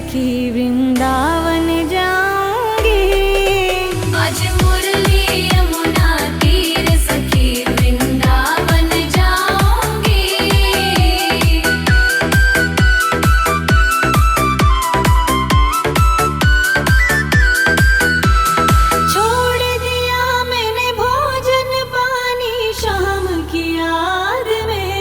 सखी वृंदावन जाऊंगी। आज मुरली यमुना तीर सखी वृंदावन जाऊंगी। छोड़ दिया मैंने भोजन पानी शाम की याद में।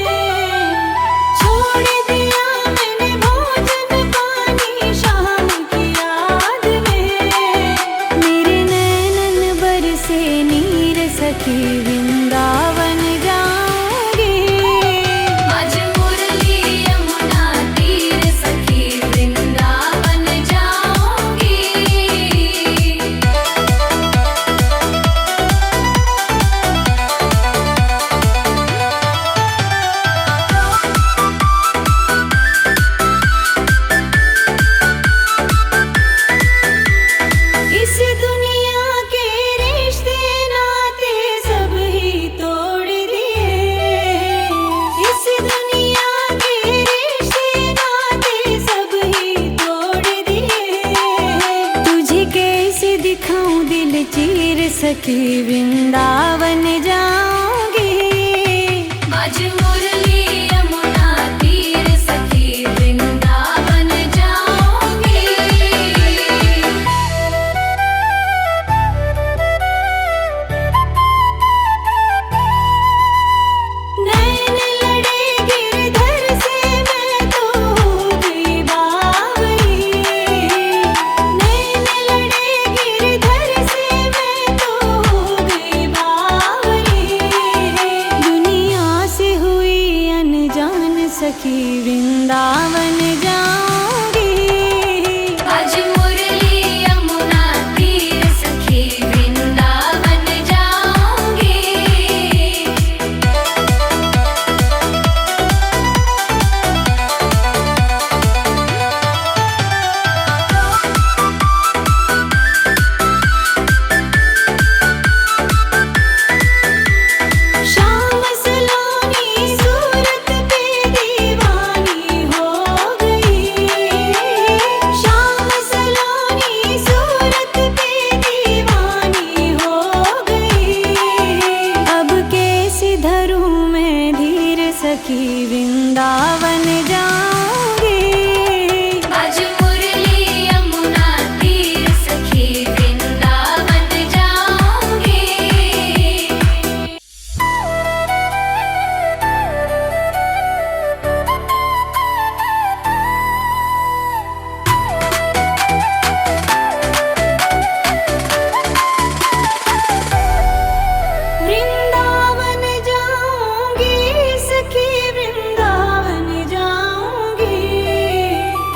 छोड़ दिया मैंने भोजन पानी शाम की याद में। मेरे नैनन बरसे नीर सखी वृंदावन जाऊंगी। आज मुरली यमुना तीर सखी वृंदावन जाऊंगी। इस दुनिया के रिश्ते नाते सब ही तोड़ दिए। इस दुनिया के रिश्ते नाते सब ही तोड़ दिए। तुझे कैसे दिखाऊं दिल चीर सखी वृंदावन जाऊंगी। आज मुरली यमुना तीर सखी वृंदावन जाऊंगी। नैन लड़े गिरधर से मैं तो हो गई बावली। नैन लड़े गिरधर से मैं तो हो गई बावली। दुनिया से हुई अनजान सखी वृंदावन जाऊंगी। आज मुरली यमुना तीर सखी वृंदावन जाऊंगी। शाम सलोनी सूरत पे दीवानी हो गई। शाम सलोनी सूरत पे दीवानी हो गई। अब कैसे धरूं मैं धीर सखी वृंदावन जाऊंगी। आज मुरली यमुना तीर सखी वृंदावन जाऊंगी। वृंदावन जाऊंगी सखी वृंदावन जाऊंगी।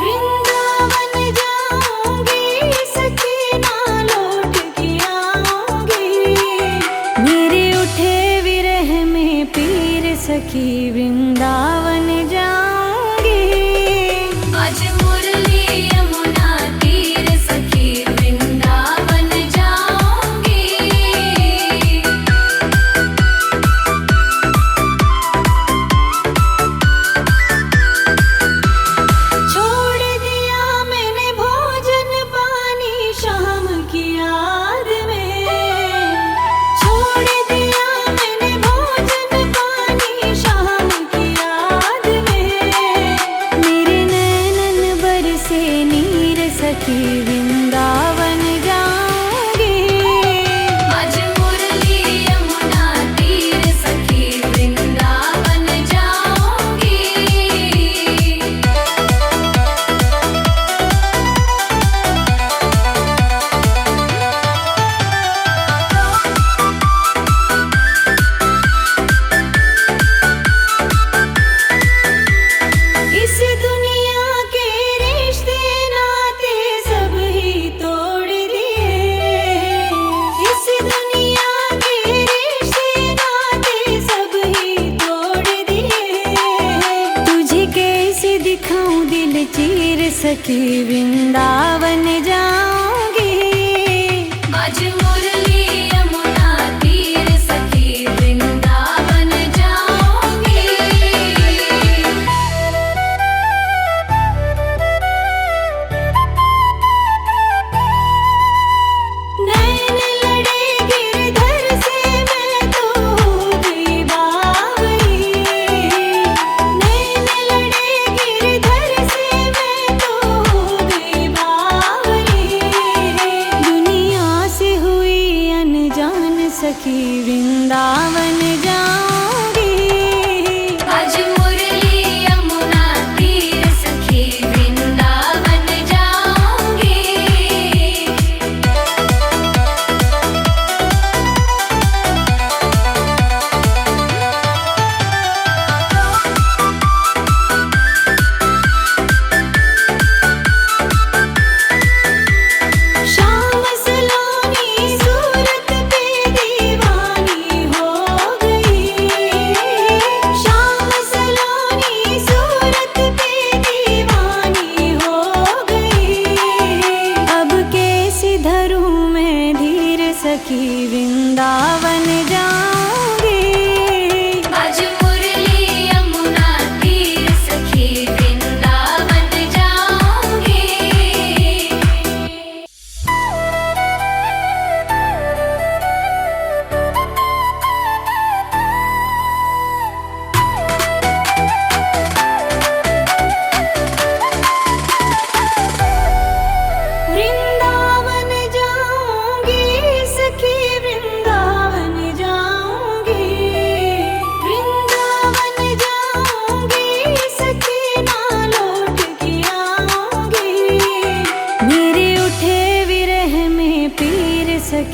वृंदावन जाऊंगी सखी ना लौट के आऊंगी। मेरे उठे विरह में पीर सखी वृंदावन जाऊंगी। आज मुरली यमुना तीर सखी वृंदावन जाऊंगी। छोड़ दिया मैंने भोजन पानी शाम की याद में। छोड़ दिया मैंने भोजन पानी शाम की याद में। मेरे नैनन बरसे नीर सखी वृंदावन जाऊंगी। आज मुरली यमुना तीर सखी वृंदावन जाऊंगी। इस दुनिया के रिश्ते नाते सब ही तोड़ दिए। इस दुनिया के रिश्ते नाते सब ही तोड़ दिए। तुझे कैसे दिखाऊं दिल चीर सखी वृंदावन जाऊंगी। आज मुरली यमुना तीर सखी वृंदावन जाऊंगी।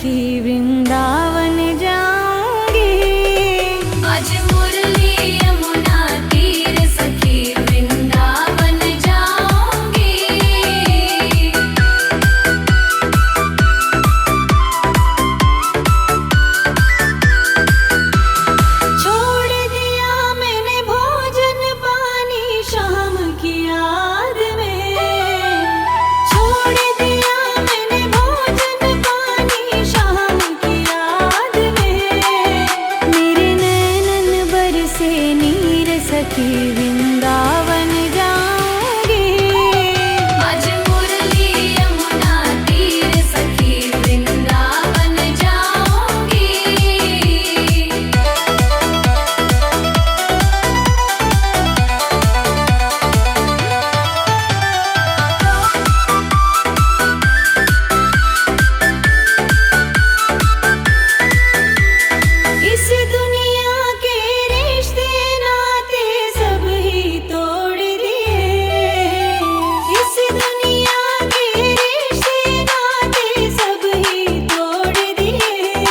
सखी वृंदावन जाऊंगी। आज मुरली यमुना तीर सखी वृंदावन जाऊंगी। छोड़ दिया मैंने भोजन पानी शाम की याद में। छोड़ दिया मैंने भोजन पानी शाम की याद में। मेरे नैनन बरसे नीर सखी वृंदावन जाऊंगी। आज मुरली यमुना तीर सखी वृंदावन जाऊंगी। इस दुनिया के रिश्ते नाते सब ही तोड़ दिए। इस दुनिया के रिश्ते नाते सब ही तोड़ दिए।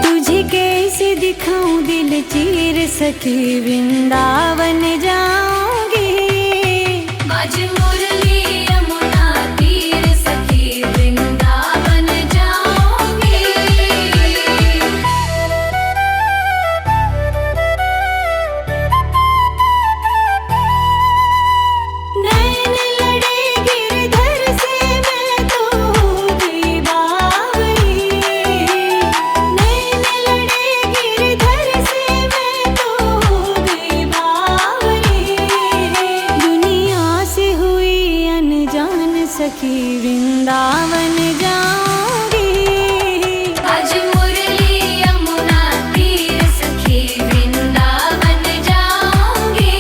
तुझे कैसे दिखाऊं दिल चीर सखी वृंदावन जाऊंगी। आज मुरली यमुना तीर सखी वृंदावन जाऊंगी। नैन लड़े गिरधर से मैं तो हो गई बावली। नैन लड़े गिरधर से मैं तो हो गई बावली। दुनिया से हुई अनजान सखी वृंदावन जाऊंगी। आज मुरली यमुना तीर सखी वृंदावन जाऊंगी।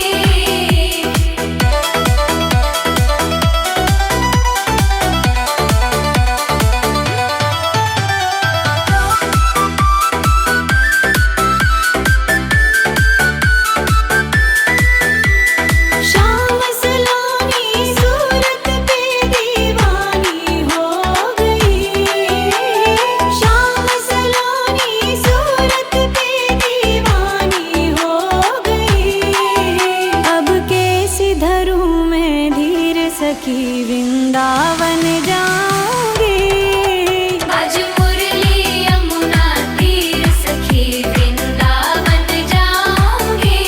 शाम सलोनी सूरत पे दीवानी हो गई। शाम सलोनी सूरत पे दीवानी हो गई। अब कैसे धरूं मैं धीर सखी वृंदावन जाऊंगी। आज मुरली यमुना तीर सखी वृंदावन जाऊंगी।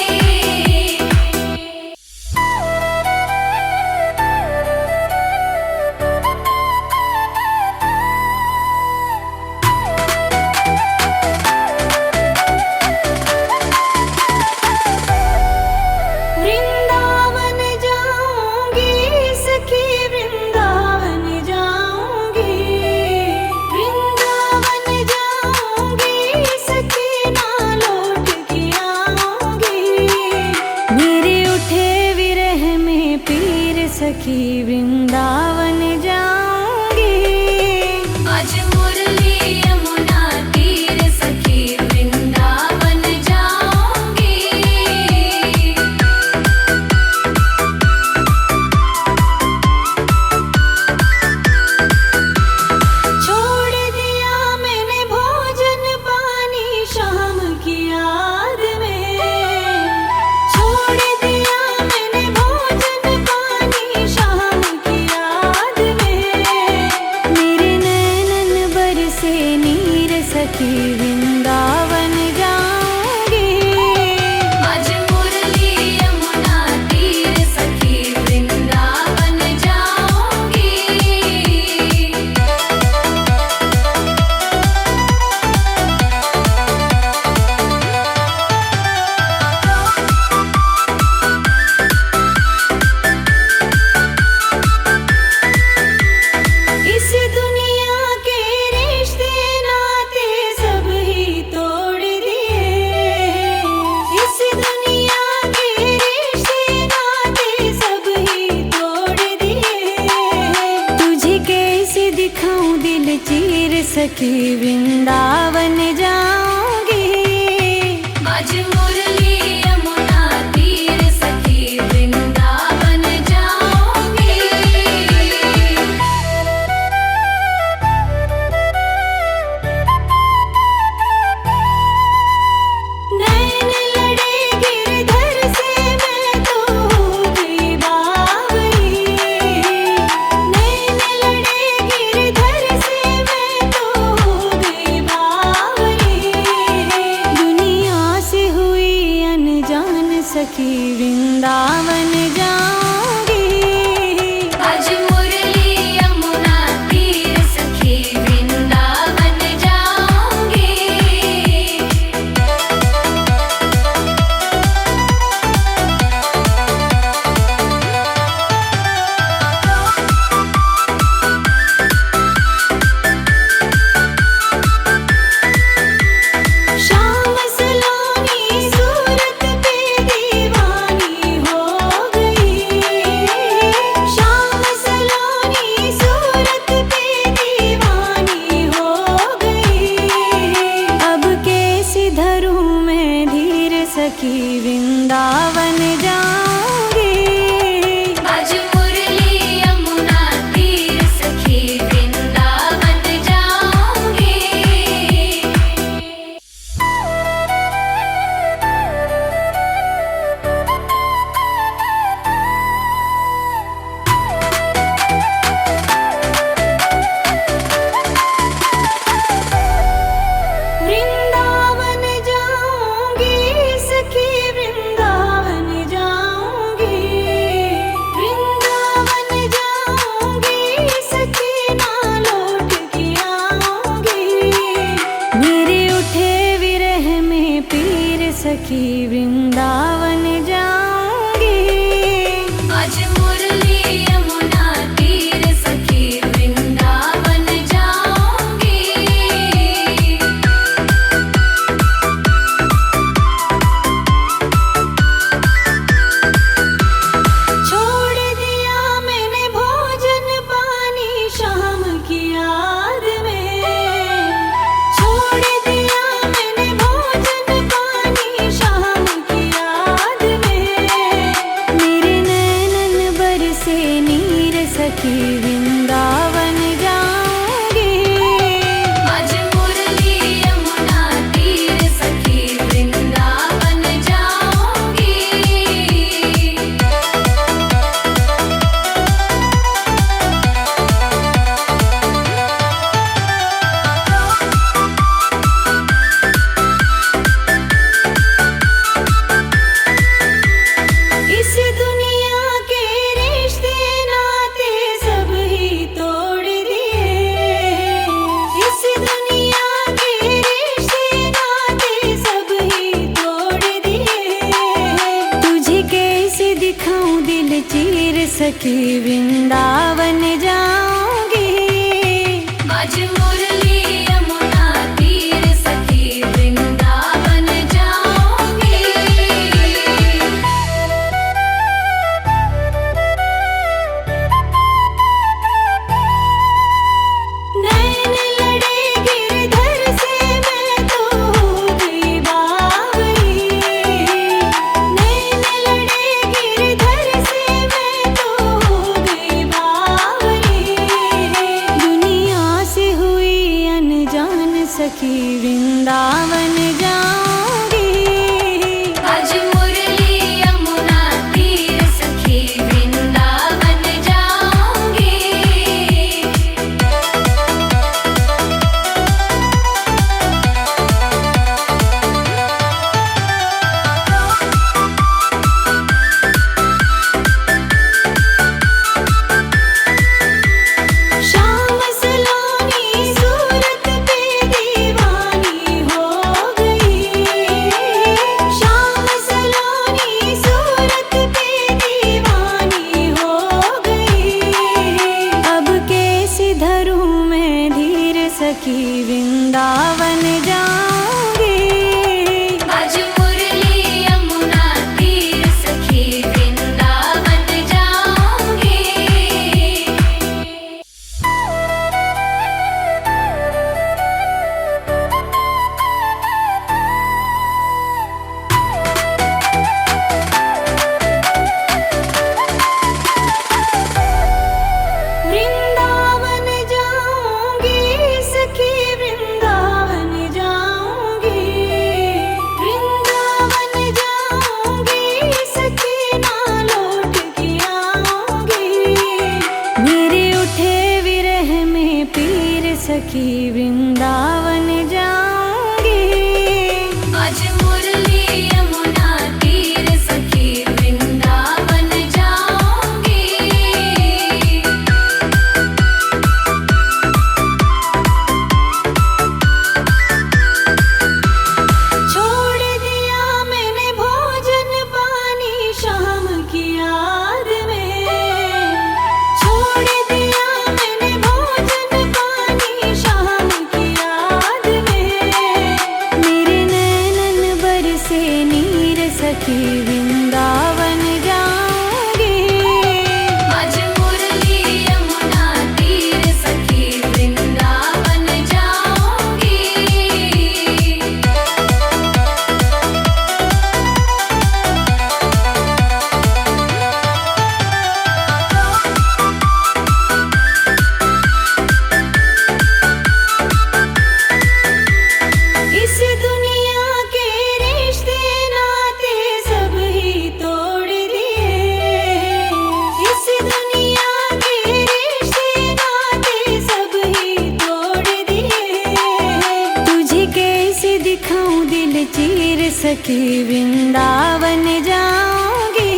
वृंदावन जाऊंगी सखी वृंदावन जाऊंगी। वृंदावन जाऊंगी सखी ना लौट के आऊंगी। मेरे उठे विरह में पीर सखी वृंदावन जाऊंगी। आज मुरली यमुना तीर सखी वृंदावन जाऊंगी। छोड़ दिया मैंने भोजन पानी शाम की याद में। छोड़ दिया मैंने भोजन पानी शाम की याद में। मेरे नैनन बरसे नीर सखी वृंदावन जाऊंगी। आज मुरली यमुना तीर सखी वृंदावन जाऊंगी। इस दुनिया के रिश्ते नाते सब ही तोड़ दिए। इस दुनिया के रिश्ते नाते सब ही तोड़ दिए। तुझे कैसे दिखाऊं दिल चीर सखी वृंदावन जाऊंगी। आज मुरली यमुना तीर सखी वृंदावन जाऊंगी। सखी वृंदावन जाऊंगी। आज मुरली यमुना तीर सखी वृंदावन जाऊंगी। छोड़ दिया मैंने भोजन पानी शाम की याद में। छोड़ दिया मैंने भोजन पानी शाम की याद में। मेरे नैनन बरसे नीर सखी वृंदावन जाऊंगी। आज मुरली यमुना तीर सखी वृंदावन जाऊंगी। इस दुनिया के रिश्ते नाते सब ही तोड़ दिए। इस दुनिया के रिश्ते नाते सब ही तोड़ दिए। तुझे कैसे दिखाऊं दिल चीर सखी वृंदावन जाऊंगी। आज मुरली यमुना तीर सखी वृंदावन जाऊंगी। नैन लड़े गिरधर से मैं तो हो गई बावरी। नैन लड़े गिरधर से मैं तो हो गई बावरी। दुनिया से हुई अनजान सखी वृंदावन जाऊंगी। आज मुरली यमुना तीर सखी वृंदावन जाऊंगी। शाम सलोनी सूरत पे दीवानी हो गई। शाम सलोनी सूरत पे दीवानी हो गई। अब कैसे धरूं मैं धीर सखी वृंदावन जाऊंगी। आज मुरली यमुना तीर सखी वृंदावन जाऊंगी। वृंदावन जाऊंगी सखी वृंदावन जाऊंगी। वृंदावन जाऊंगी सखी ना लौट के आऊंगी। मेरे उठे विरह में पीर सखी वृंदावन जाऊंगी। आज मुरली यमुना तीर सखी वृंदावन जाऊंगी। छोड़ दिया मैंने भोजन पानी शाम की याद में। छोड़ दिया मैंने भोजन पानी शाम की याद में। मेरे नैनन बरसे नीर सखी वृंदावन जाऊंगी। आज मुरली यमुना तीर सखी वृंदावन जाऊंगी। इस दुनिया के रिश्ते नाते सब ही तोड़ दिए। इस दुनिया के रिश्ते नाते सब ही तोड़ दिए। तुझे कैसे दिखाऊं दिल चीर सखी वृंदावन जाऊंगी।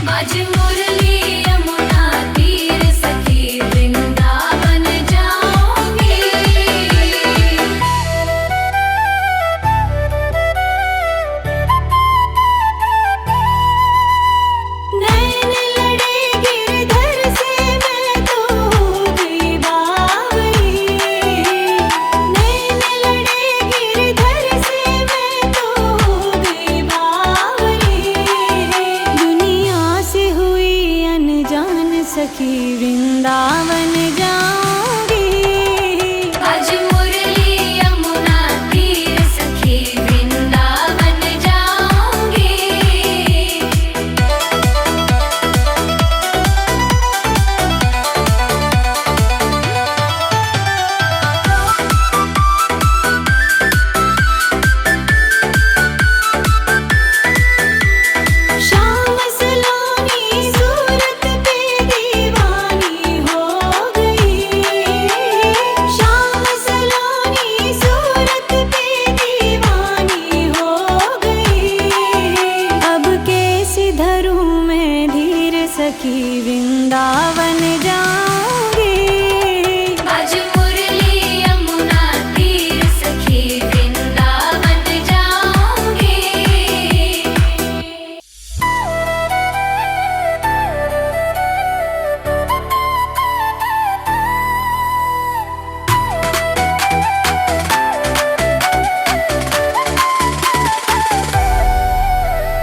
आज मुरली यमुना तीर सखी वृंदावन जाऊंगी। सखी वृंदावन जाऊंगी। आज मुरली यमुना तीर सखी वृंदावन जाऊंगी। शाम सलोनी सूरत पे दीवानी हो गई। शाम सलोनी सूरत पे दीवानी हो गई। अब कैसे धरूं मैं धीर सखी वृंदावन जाऊंगी। आज मुरली यमुना तीर सखी वृंदावन जाऊंगी।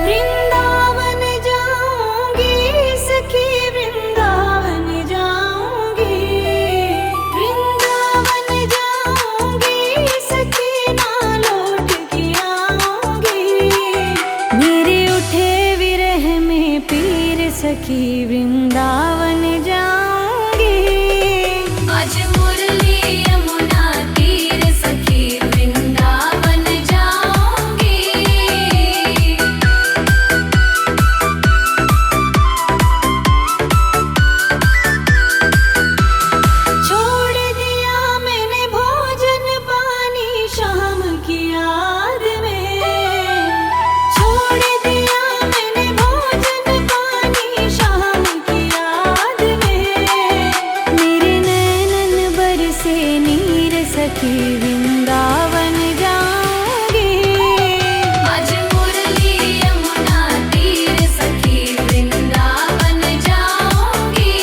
वृंदावन जाऊंगी सखी वृंदावन जाऊंगी। वृंदावन जाऊंगी सखी ना लौट के आऊंगी। मेरे उठे विरह में पीर सखी वृंदावन जाऊंगी। आज मुरली यमुना तीर सखी वृंदावन जाऊंगी। छोड़ दिया मैंने भोजन पानी शाम की याद में। छोड़ दिया मैंने भोजन पानी शाम की याद में। मेरे नैनन बरसे नीर सखी वृंदावन जाऊंगी। आज मुरली यमुना तीर सखी वृंदावन जाऊंगी।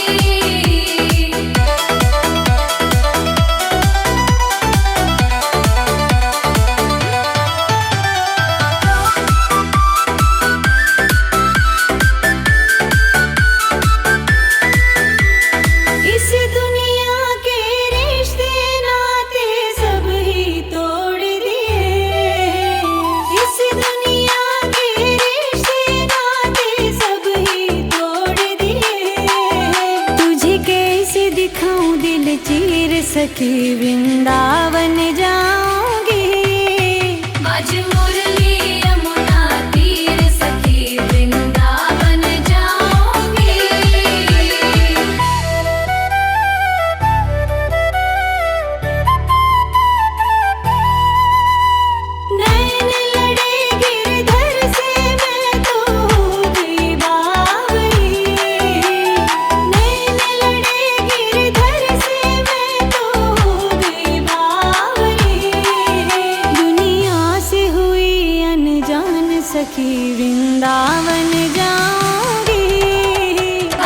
इस दुनिया के रिश्ते नाते सब ही तोड़ दिए। इस दुनिया के रिश्ते नाते सब ही तोड़ दिए। तुझे कैसे दिखाऊं दिल चीर सखी वृंदावन जाऊंगी। आज मुरली यमुना तीर सखी वृंदावन जाऊंगी। नैन लड़े गिरधर से मैं तो हो गई बावरी। नैन लड़े गिरधर से मैं तो हो गई बावरी। दुनिया से हुई अनजान सखी वृंदावन जाऊंगी।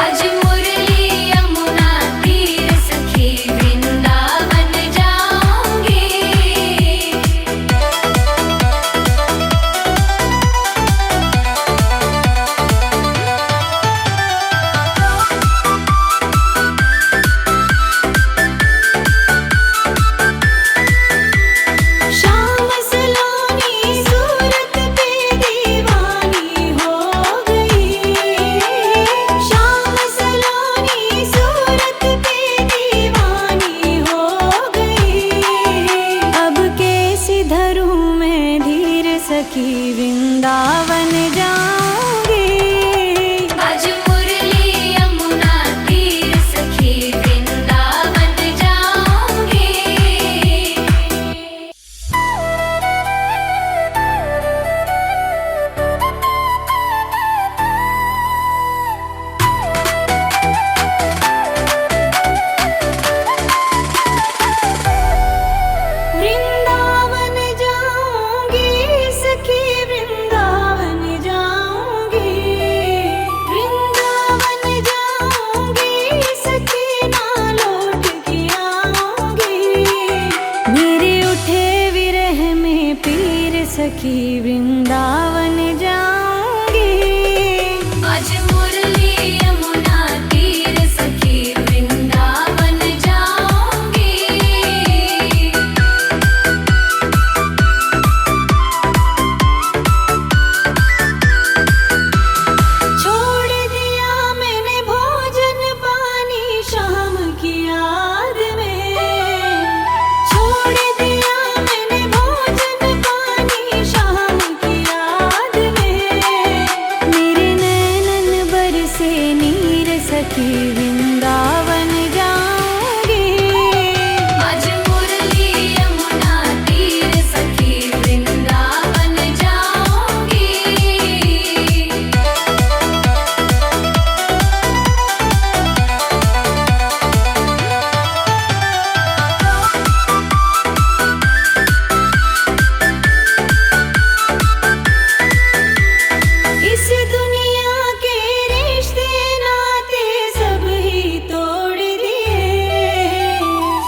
आज मुरली यमुना तीर सखी वृंदावन जाऊंगी। शाम सलोनी सूरत पे दीवानी हो गई। शाम सलोनी सूरत पे दीवानी हो गई। अब कैसे धरूं मैं धीर सखी वृंदावन जाऊंगी। आज मुरली यमुना तीर सखी वृंदावन जाऊंगी। वृंदावन जाऊंगी सखी वृंदावन जाऊंगी। वृंदावन जाऊंगी सखी ना लौट के आऊंगी। मेरे उठे विरह में पीर सखी वृंदावन जाऊंगी। आज मुरली यमुना तीर सखी वृंदावन जाऊंगी। आज मुरली यमुना तीर सखी वृंदावन जाऊंगी। इस दुनिया के रिश्ते नाते सब ही तोड़ दिए।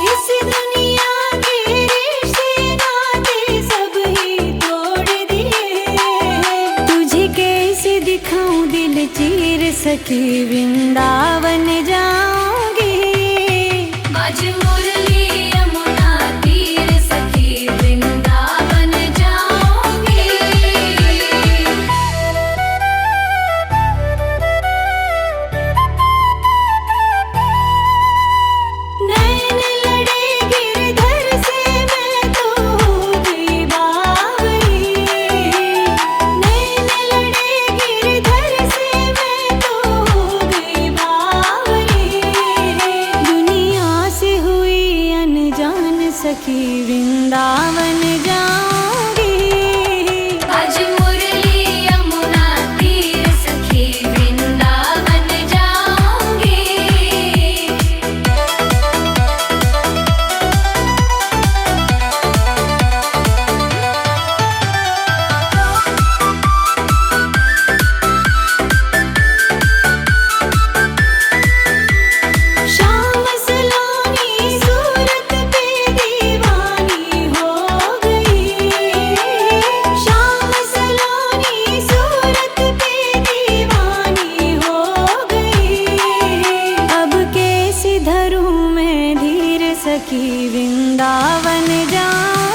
इस दुनिया के रिश्ते नाते सब ही तोड़ दिए। तुझे कैसे दिखाऊं दिल चीर सखी वृंदावन जाऊंगी। आज मुरली यमुना तीर सखी वृंदावन जाऊंगी। नैन लड़े गिरधर से मैं तो हो गई बावरी। नैन लड़े गिरधर से मैं तो हो गई बावरी। दुनिया से हुई अनजान सखी वृंदावन जाऊंगी। आज मुरली यमुना तीर सखी वृंदावन जाऊंगी। शाम सलोनी सूरत पे दीवानी हो गई। शाम सलोनी सूरत पे दीवानी हो गई। अब कैसे धरूं मैं धीर सखी वृंदावन जाऊं।